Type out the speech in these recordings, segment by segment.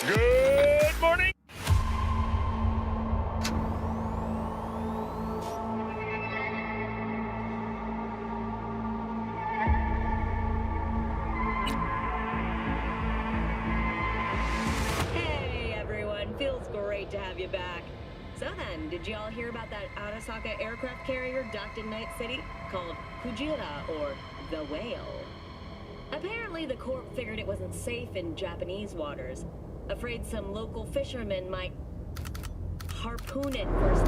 Good morning. Hey everyone, feels great to have you back. So then, did y'all hear about that Arasaka aircraft carrier docked in Night City called Kujira, or the Whale? Apparently the Corp figured it wasn't safe in Japanese waters, afraid some local fishermen might harpoon it first.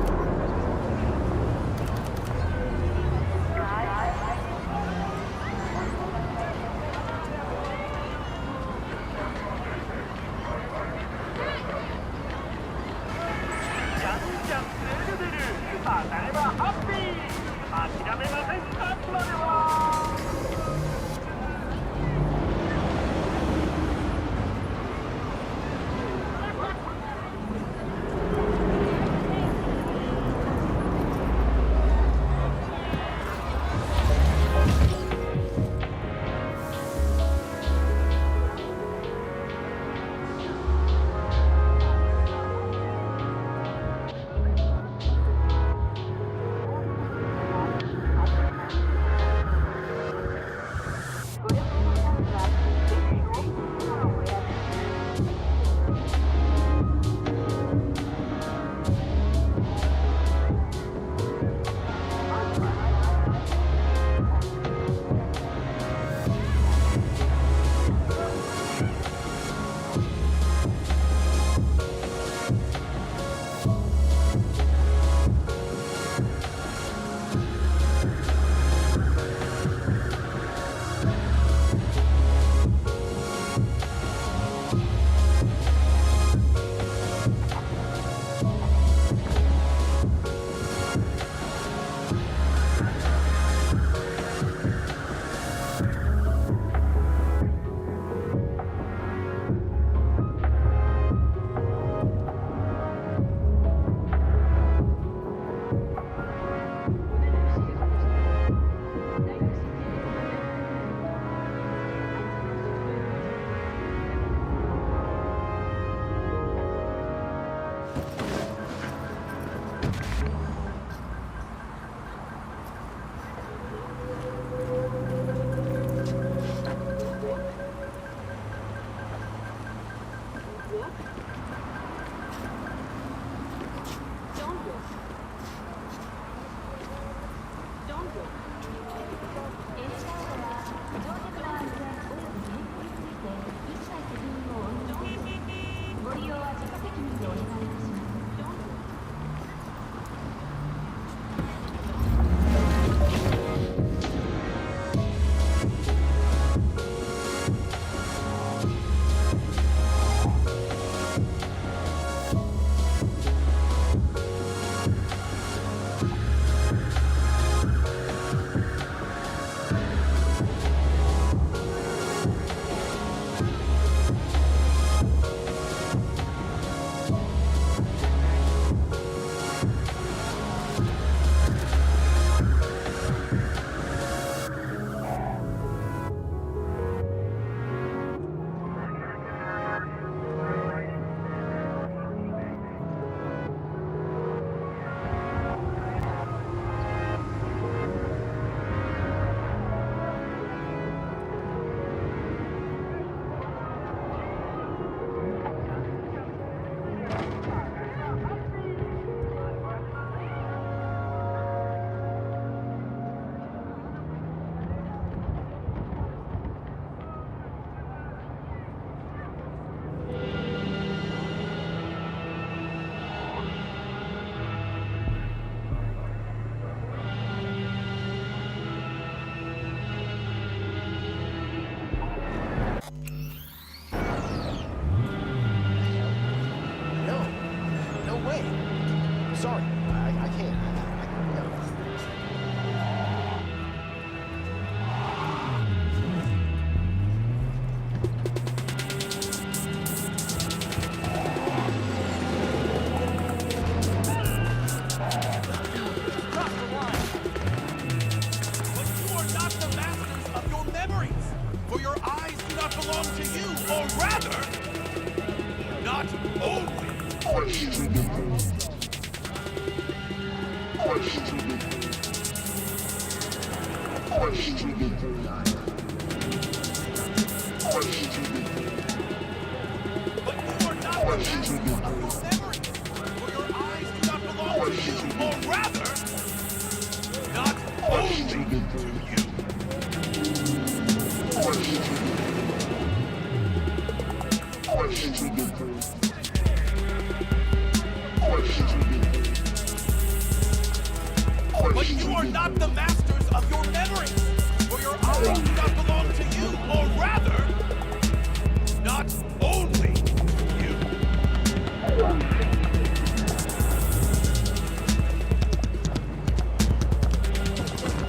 Not only but you are not the master of your memories, for your eyes do not belong to you, or rather, not only to you. But you are not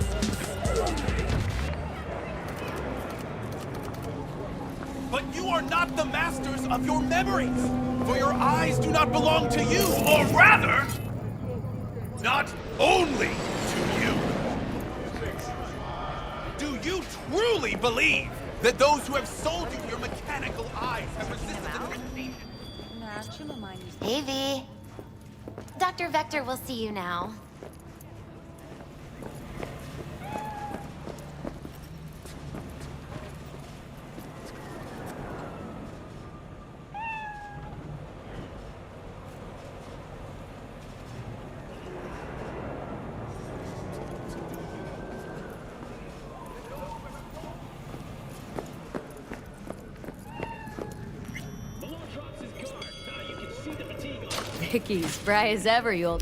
the masters of your memories, for your eyes do not belong to you, or rather, not only to you. But you are not the masters of your memories, for your eyes do not belong to you, or rather, not only to you. Do you truly believe that those who have sold you your mechanical eyes have resisted the temptation? Hey, V. Dr. Vector will see you now. Vicky, spry as ever, you old...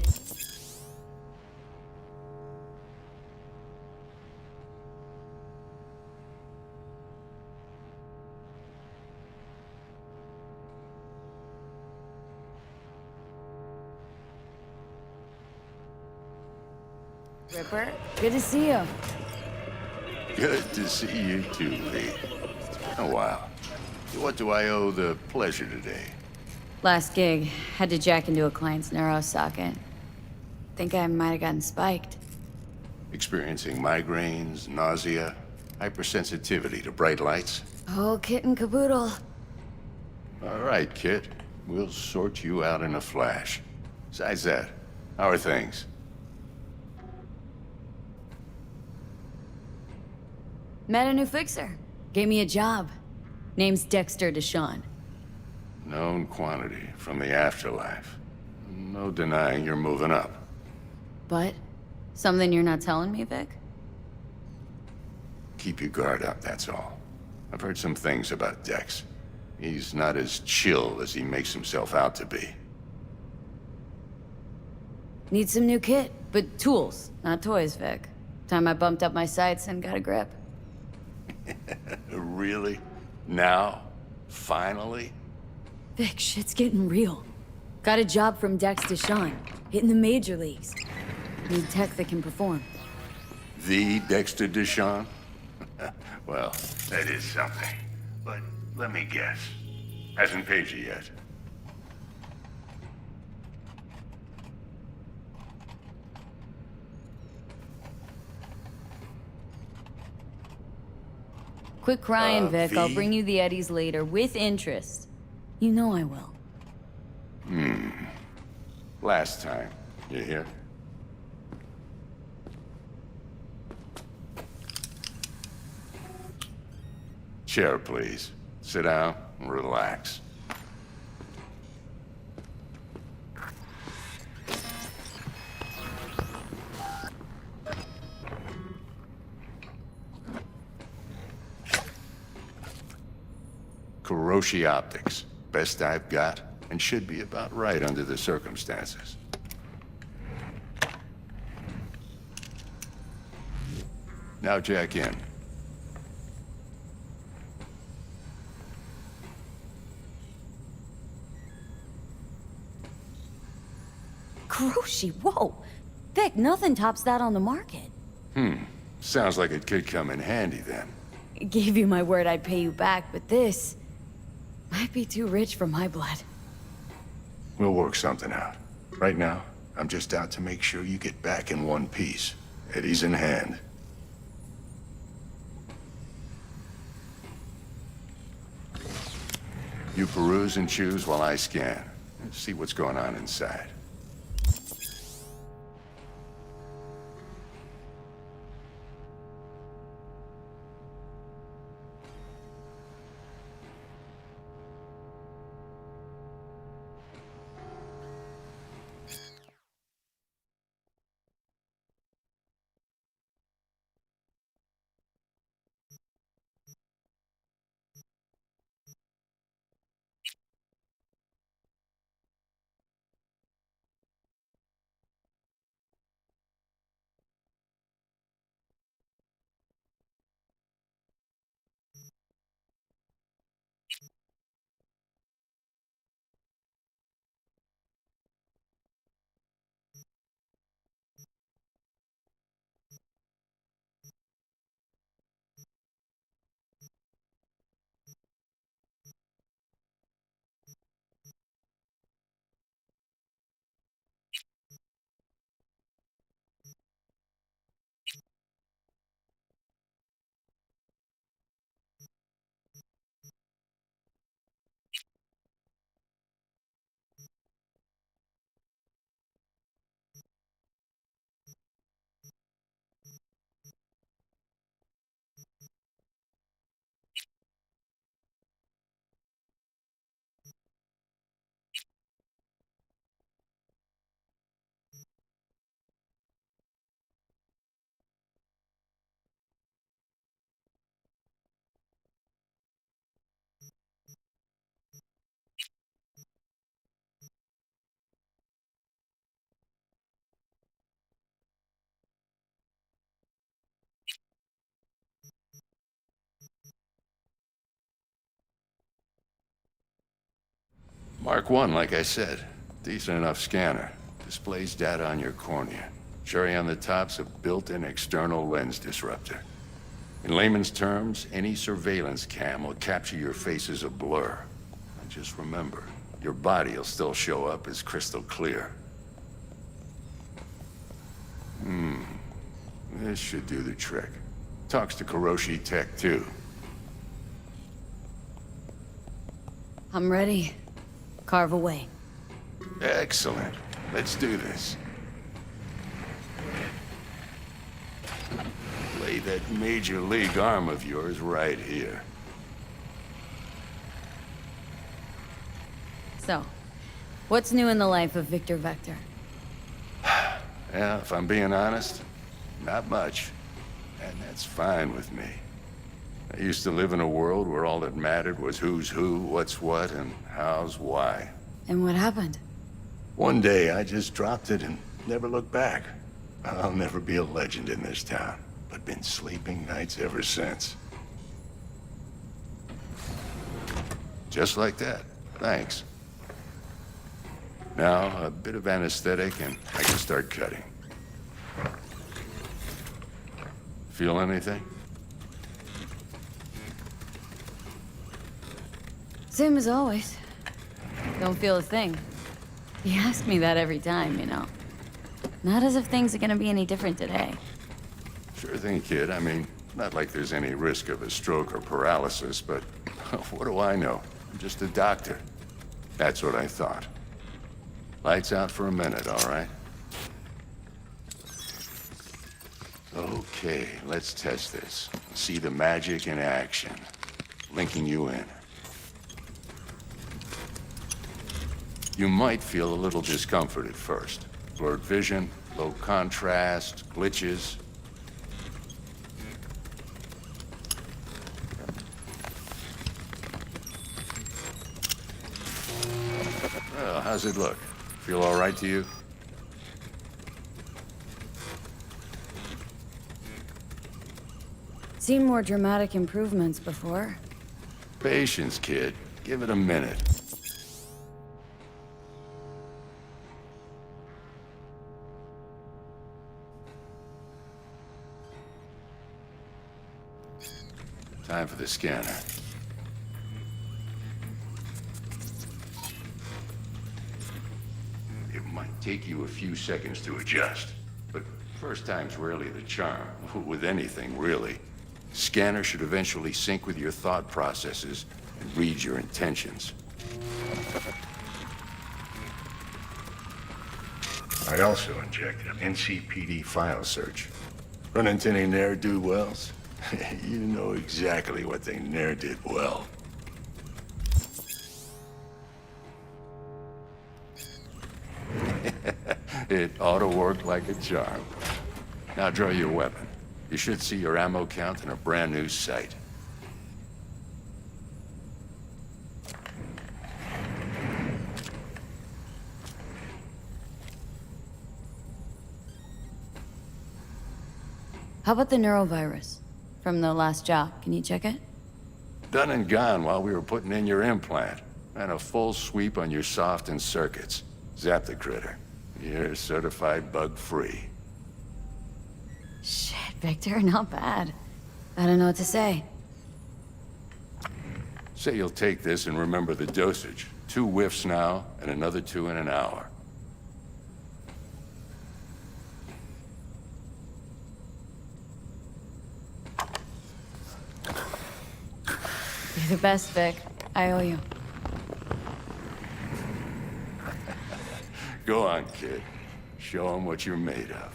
Ripper, good to see you. Good to see you too, Lee. It's been a while. What do I owe the pleasure today? Last gig, had to jack into a client's neuro socket. Think I might have gotten spiked. Experiencing migraines, nausea, hypersensitivity to bright lights? Oh, kit and caboodle. All right, kid. We'll sort you out in a flash. Besides that, how are things? Met a new fixer. Gave me a job. Name's Dexter Deshawn. Known quantity from the afterlife. No denying you're moving up. But, something you're not telling me, Vic? Keep your guard up, that's all. I've heard some things about Dex. He's not as chill as he makes himself out to be. Need some new kit, but tools, not toys, Vic. Time I bumped up my sights and got a grip. Really? Now? Finally? Vic, shit's getting real. Got a job from Dex Deshawn, hitting the major leagues. Need tech that can perform. The Dexter Deshawn? Well, that is something. But let me guess. Hasn't paid you yet. Quit crying, Vic. I'll V? bring you the Eddies later, with interest. You know I will. Last time. You hear? Chair, please. Sit down and relax. Kuroshi Optics. Best I've got, and should be about right under the circumstances. Now jack in. Kuroshi, whoa! Vic, nothing tops that on the market. Sounds like it could come in handy then. Gave you my word I'd pay you back, but this... might be too rich for my blood. We'll work something out. Right now, I'm just out to make sure you get back in one piece. Eddie's in hand. You peruse and choose while I scan. See what's going on inside. Mark 1, like I said. Decent enough scanner. Displays data on your cornea. Cherry on the top's a built-in external lens disruptor. In layman's terms, any surveillance cam will capture your face as a blur. And just remember, your body will still show up as crystal clear. This should do the trick. Talks to Kuroshi Tech, too. I'm ready. Carve away. Excellent. Let's do this. Lay that major league arm of yours right here. So, what's new in the life of Victor Vector? Yeah, if I'm being honest, not much. And that's fine with me. I used to live in a world where all that mattered was who's who, what's what, and how's why. And what happened? One day, I just dropped it and never looked back. I'll never be a legend in this town, but been sleeping nights ever since. Just like that. Thanks. Now, a bit of anesthetic and I can start cutting. Feel anything? Same as always. Don't feel a thing. You ask me that every time, you know. Not as if things are gonna be any different today. Sure thing, kid. I mean, not like there's any risk of a stroke or paralysis, but what do I know? I'm just a doctor. That's what I thought. Lights out for a minute, all right? Okay, let's test this. See the magic in action. Linking you in. You might feel a little discomfort at first. Blurred vision, low contrast, glitches. Well, how's it look? Feel all right to you? Seen more dramatic improvements before. Patience, kid. Give it a minute. Time for the scanner. It might take you a few seconds to adjust, but first time's rarely the charm, with anything, really. Scanner should eventually sync with your thought processes and read your intentions. I also injected an NCPD file search. Run into any ne'er-do-wells? You know exactly what they ne'er did well. It ought to work like a charm. Now draw your weapon. You should see your ammo count in a brand new sight. How about the neurovirus? From the last job, can you check it? Done and gone while we were putting in your implant. And a full sweep on your soft and circuits. Zap the critter. You're certified bug-free. Shit, Victor, not bad. I don't know what to say. Say you'll take this and remember the dosage. 2 whiffs now, and another 2 in an hour. You're the best, Vic. I owe you. Go on, kid. Show them what you're made of.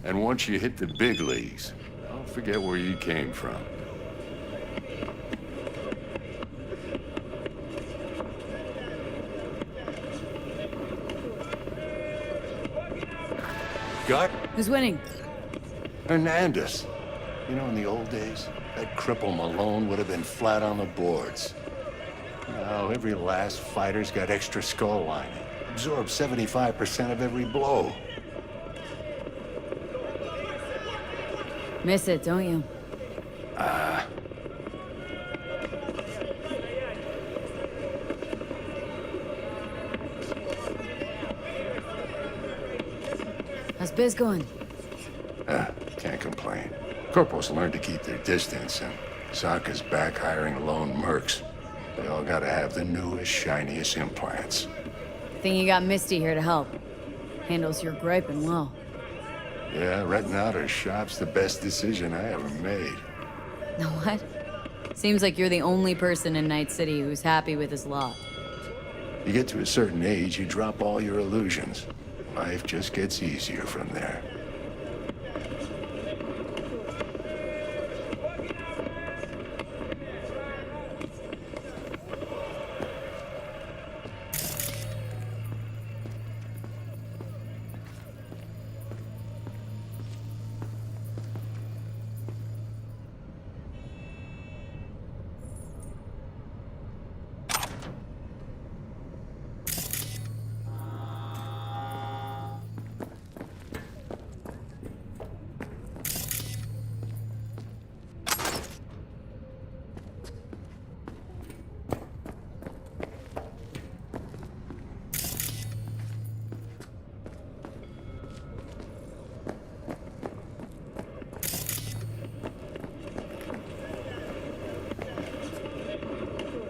And once you hit the big leagues, don't forget where you came from. Got Who's winning? Hernandez. You know, in the old days, that cripple Malone would have been flat on the boards. Now, every last fighter's got extra skull lining. Absorbs 75% of every blow. Miss it, don't you? How's biz going? Can't complain. Corporals learn to keep their distance, and Sokka's back hiring lone mercs. They all gotta have the newest, shiniest implants. Think you got Misty here to help. Handles your griping well. Yeah, renting out her shop's the best decision I ever made. Know what? Seems like you're the only person in Night City who's happy with his lot. You get to a certain age, you drop all your illusions. Life just gets easier from there.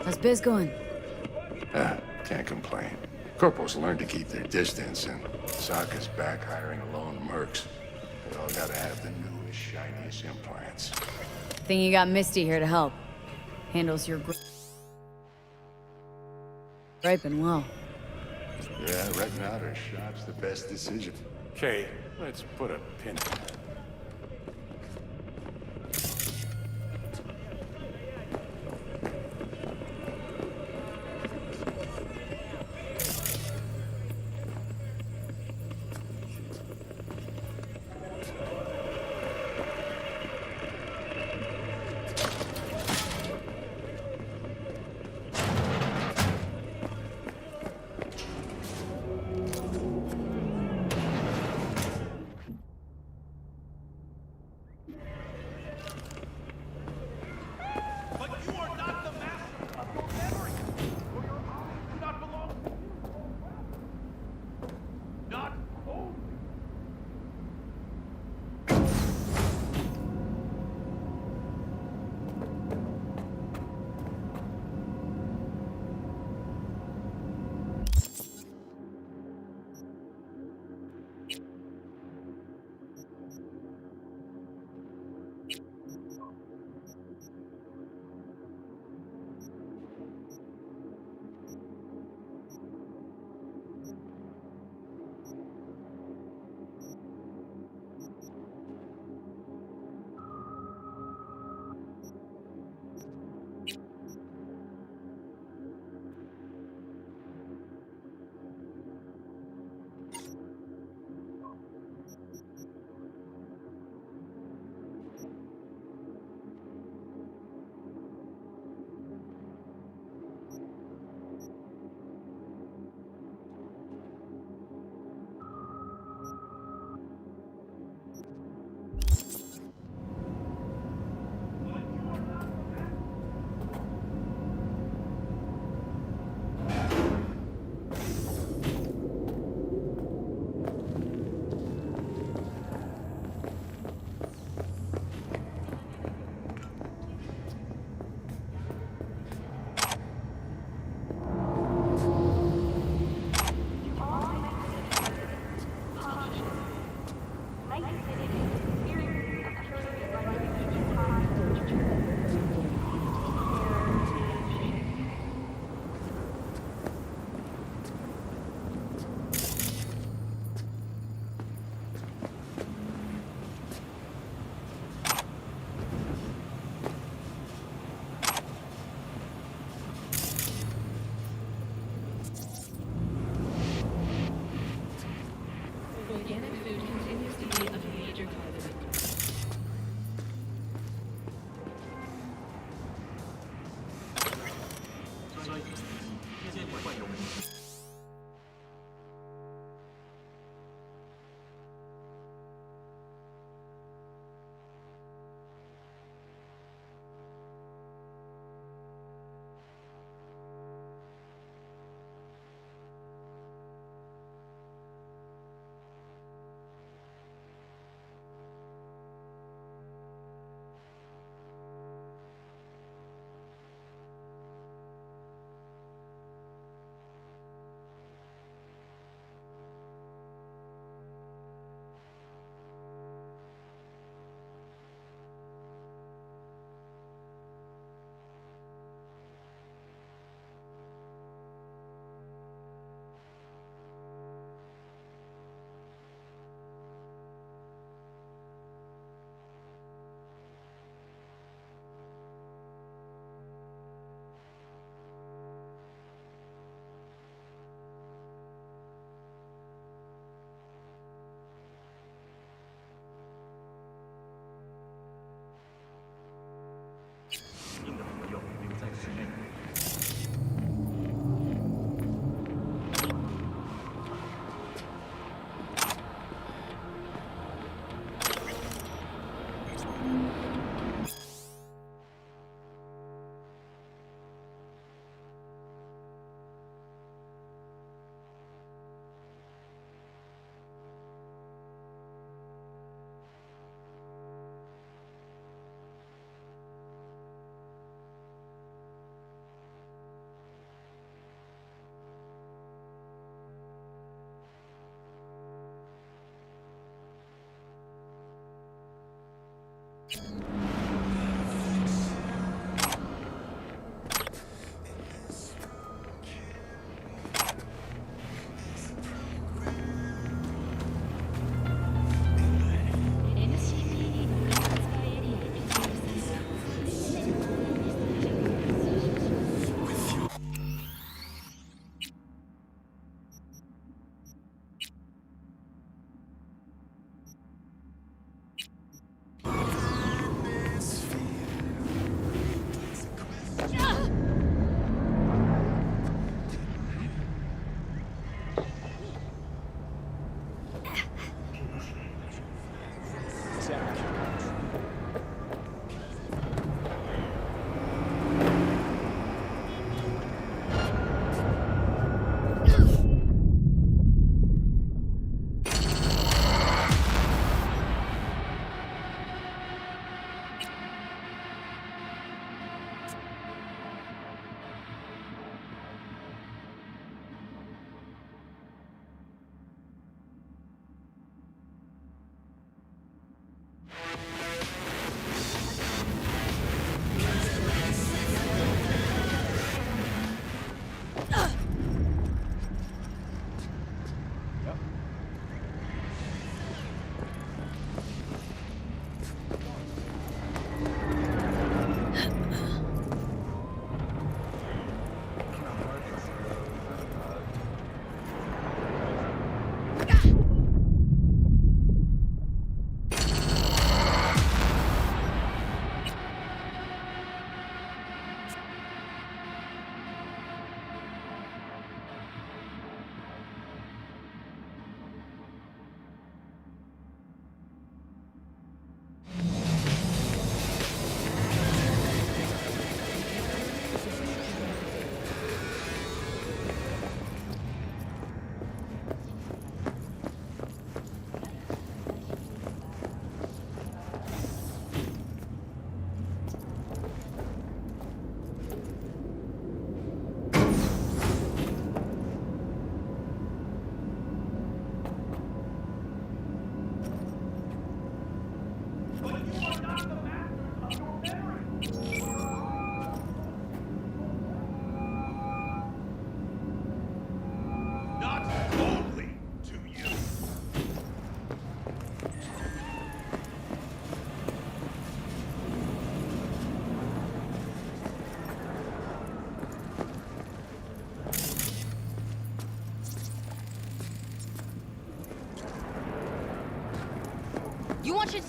How's biz going? Can't complain. Corporals learn to keep their distance, and Sokka's back hiring lone mercs. They all gotta have the newest, shiniest implants. Think you got Misty here to help. Handles your griping well. Yeah, renting out her shop's the best decision. Okay, let's put a pin in that.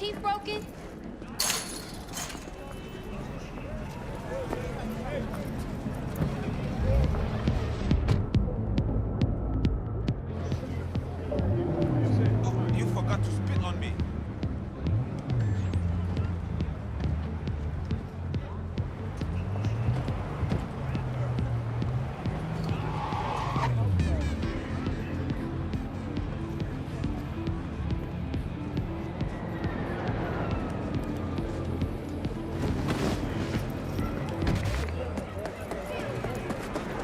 teeth broken? Oh, you forgot to spit on me.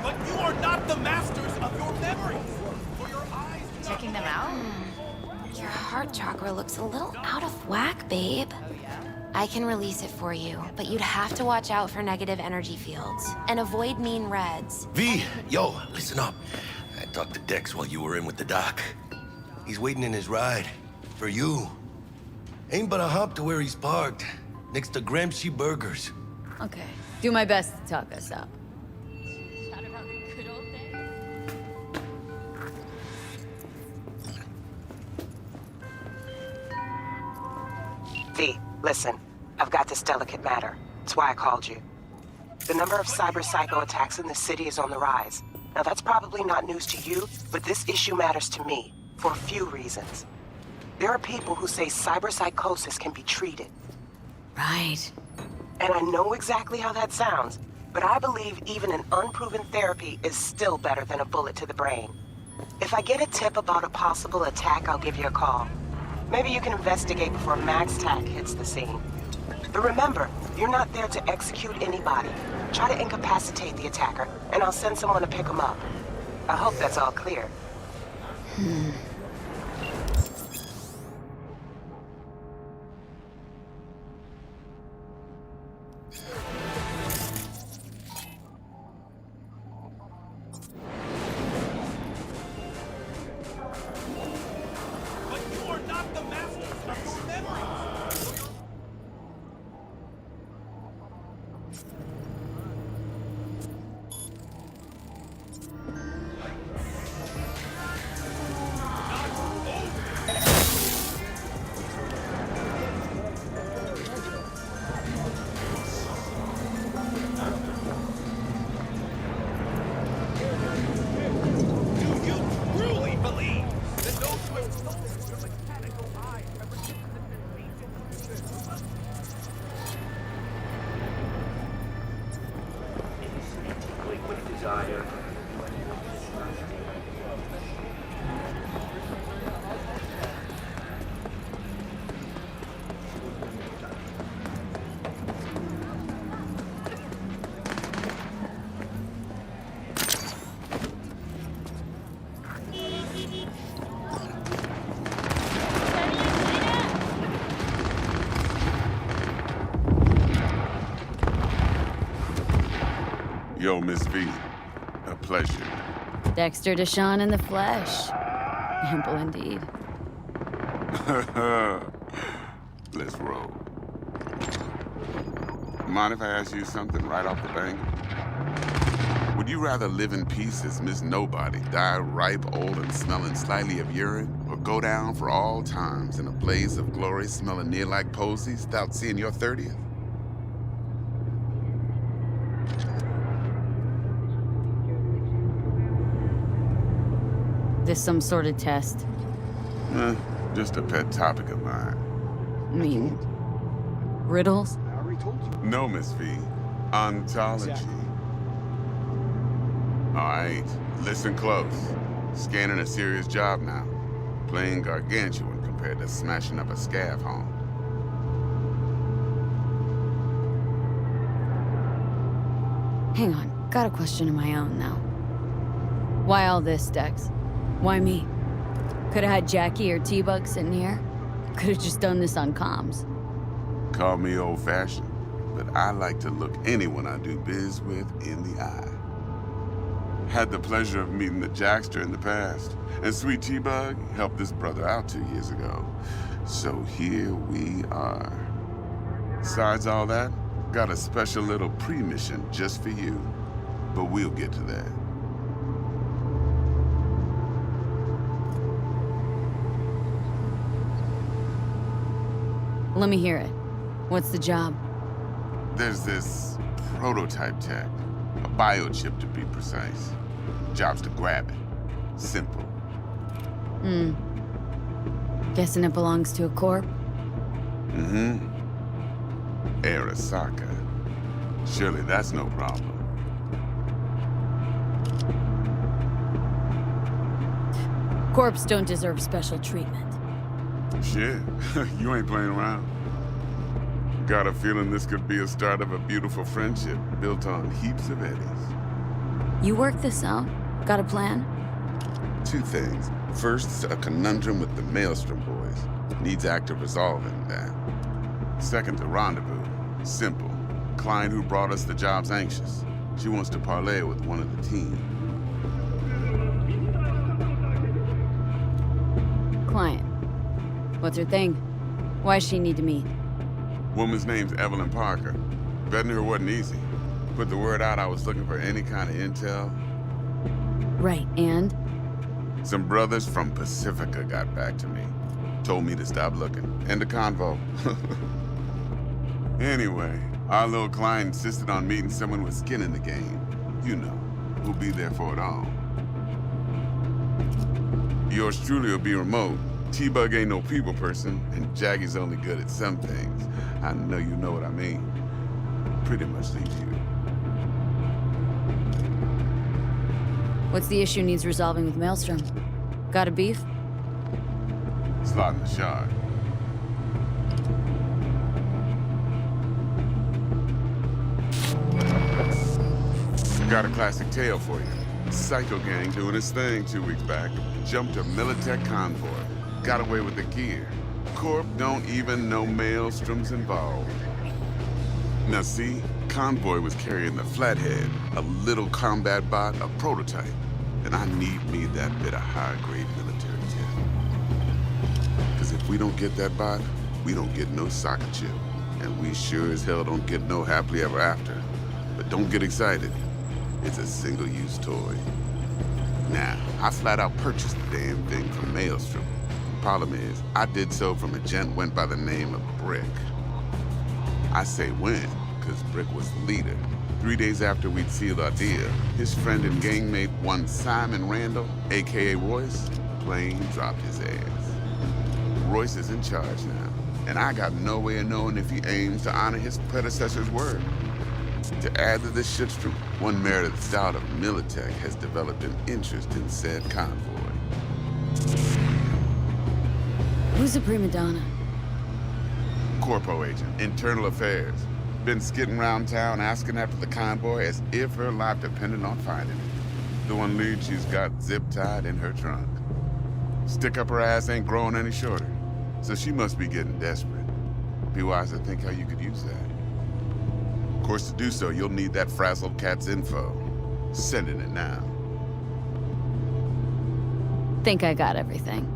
But you are not the masters of your memories. For your eyes do not Checking them out? Your heart chakra looks a little out of whack, babe. I can release it for you, but you'd have to watch out for negative energy fields and avoid mean reds. V, yo, listen up. I talked to Dex while you were in with the doc. He's waiting in his ride. For you. Ain't but a hop to where he's parked. Next to Gramsci Burgers. Okay. Do my best to talk us up. V, listen. I've got this delicate matter. That's why I called you. The number of cyber-psycho attacks in the city is on the rise. Now, that's probably not news to you, but this issue matters to me for a few reasons. There are people who say cyberpsychosis can be treated. Right. And I know exactly how that sounds, but I believe even an unproven therapy is still better than a bullet to the brain. If I get a tip about a possible attack, I'll give you a call. Maybe you can investigate before Max Tack hits the scene. But remember, you're not there to execute anybody. Try to incapacitate the attacker, and I'll send someone to pick him up. I hope that's all clear. But you are not the masters of your memories. Do you truly believe that those who have stolen your mechanical eyes have Liquid desire. Yo, Miss V. A pleasure. Dexter Deshawn in the flesh. Ample indeed. Let's roll. Mind if I ask you something right off the bank? Would you rather live in peace as Miss Nobody, die ripe, old, and smelling slightly of urine, or go down for all times in a blaze of glory smelling near like posies without seeing your 30th? This some sort of test? Just a pet topic of mine. I mean, riddles? No, Miss V. Ontology. All right, listen close. Scanning a serious job now. Playing gargantuan compared to smashing up a scav home. Hang on, got a question of my own now. Why all this, Dex? Why me? Could've had Jackie or T-Bug sitting here. Could've just done this on comms. Call me old-fashioned, but I like to look anyone I do biz with in the eye. Had the pleasure of meeting the Jackster in the past, and Sweet T-Bug helped this brother out 2 years ago. So here we are. Besides all that, got a special little pre-mission just for you. But we'll get to that. Let me hear it. What's the job? There's this prototype tech, a biochip to be precise. Job's to grab it. Simple. Guessing it belongs to a corp? Mm-hmm. Arasaka. Surely that's no problem. Corps don't deserve special treatment. Shit, you ain't playing around. Got a feeling this could be a start of a beautiful friendship built on heaps of eddies. You work this out? Got a plan? Two things. First, a conundrum with the Maelstrom boys. Needs active resolving that. Second, a rendezvous. Simple. Client who brought us the job's anxious. She wants to parlay with one of the team. Client. What's her thing? Why does she need to meet? Woman's name's Evelyn Parker. Betting her wasn't easy. Put the word out I was looking for any kind of intel. Right, and? Some brothers from Pacifica got back to me. Told me to stop looking. End of convo. Anyway, our little client insisted on meeting someone with skin in the game. You know, who'll be there for it all. Yours truly will be remote. T-Bug ain't no people person, and Jackie's only good at some things. I know you know what I mean. Pretty much leaves you. What's the issue needs resolving with Maelstrom? Got a beef? Slot in the shard. Got a classic tale for you. Psycho gang doing his thing 2 weeks back. Jumped a Militech convoy. Got away with the gear. Corp don't even know Maelstrom's involved. Now see, convoy was carrying the Flathead, a little combat bot, a prototype. And I need me that bit of high-grade military tech. Cause if we don't get that bot, we don't get no soccer chip. And we sure as hell don't get no happily ever after. But don't get excited. It's a single-use toy. Now, I flat out purchased the damn thing from Maelstrom. Problem is, I did so from a gent went by the name of Brick. I say when, because Brick was the leader. 3 days after we'd sealed our deal, his friend and gangmate, one Simon Randall, aka Royce, plain dropped his ass. Royce is in charge now, and I got no way of knowing if he aims to honor his predecessor's word. To add to this shitstorm, one Meredith Stout of Militech has developed an interest in said convoy. Who's the prima donna? Corpo agent, internal affairs. Been skidding around town asking after the convoy as if her life depended on finding it. The one lead she's got zip-tied in her trunk. Stick up her ass ain't growing any shorter, so she must be getting desperate. Be wise to think how you could use that. Of course, to do so, you'll need that frazzled cat's info. Sending it now. Think I got everything.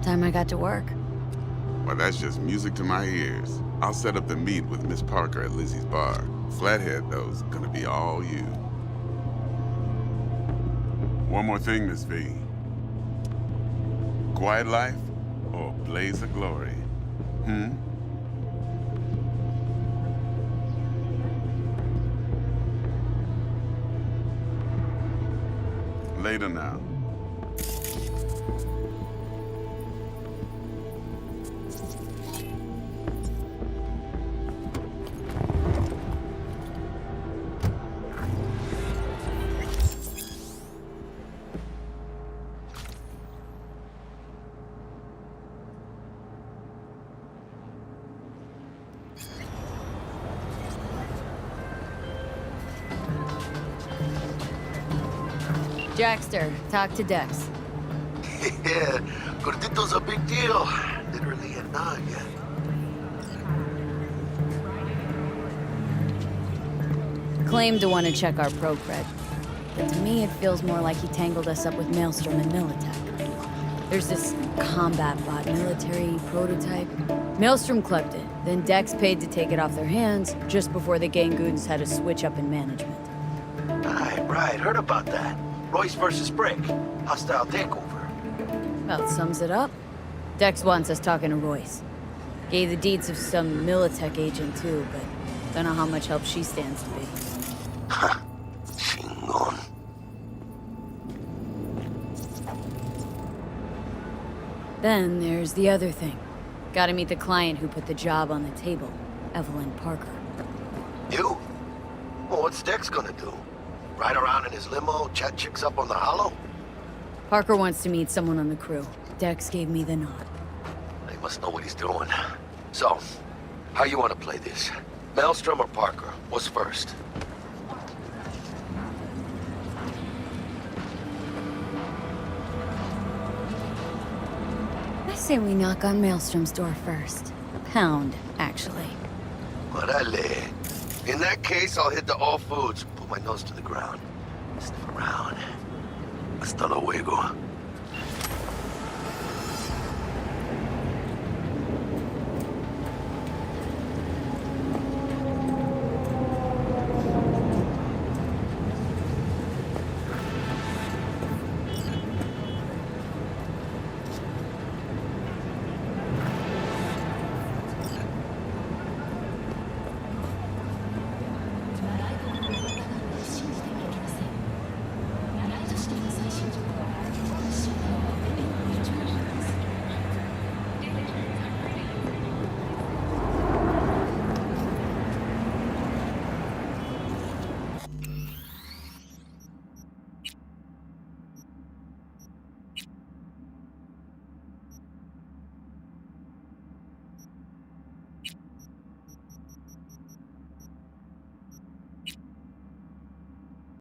Time I got to work. Well, that's just music to my ears. I'll set up the meet with Miss Parker at Lizzie's bar. Flathead, though, is gonna be all you. One more thing, Miss V. Quiet life or blaze of glory? Later now. Jackster, talk to Dex. Yeah, Gordito's a big deal. Literally a nugget. Claimed to want to check our pro cred. But to me, it feels more like he tangled us up with Maelstrom and Militech. There's this combat bot military prototype. Maelstrom clept it, then Dex paid to take it off their hands just before the Gangoons had a switch up in management. Right, heard about that. Royce versus Brick. Hostile takeover. Well, it sums it up. Dex wants us talking to Royce. Gave the deeds of some Militech agent too, but don't know how much help she stands to be. Ha! Chingon. Then there's the other thing. Gotta meet the client who put the job on the table, Evelyn Parker. You? Well, what's Dex gonna do? Ride around in his limo, chat chicks up on the hollow? Parker wants to meet someone on the crew. Dex gave me the nod. He must know what he's doing. So, how you want to play this? Maelstrom or Parker? What's first? I say we knock on Maelstrom's door first. Pound, actually. Orale. In that case, I'll hit the all foods, put my nose to the ground. Sniff around. Hasta luego.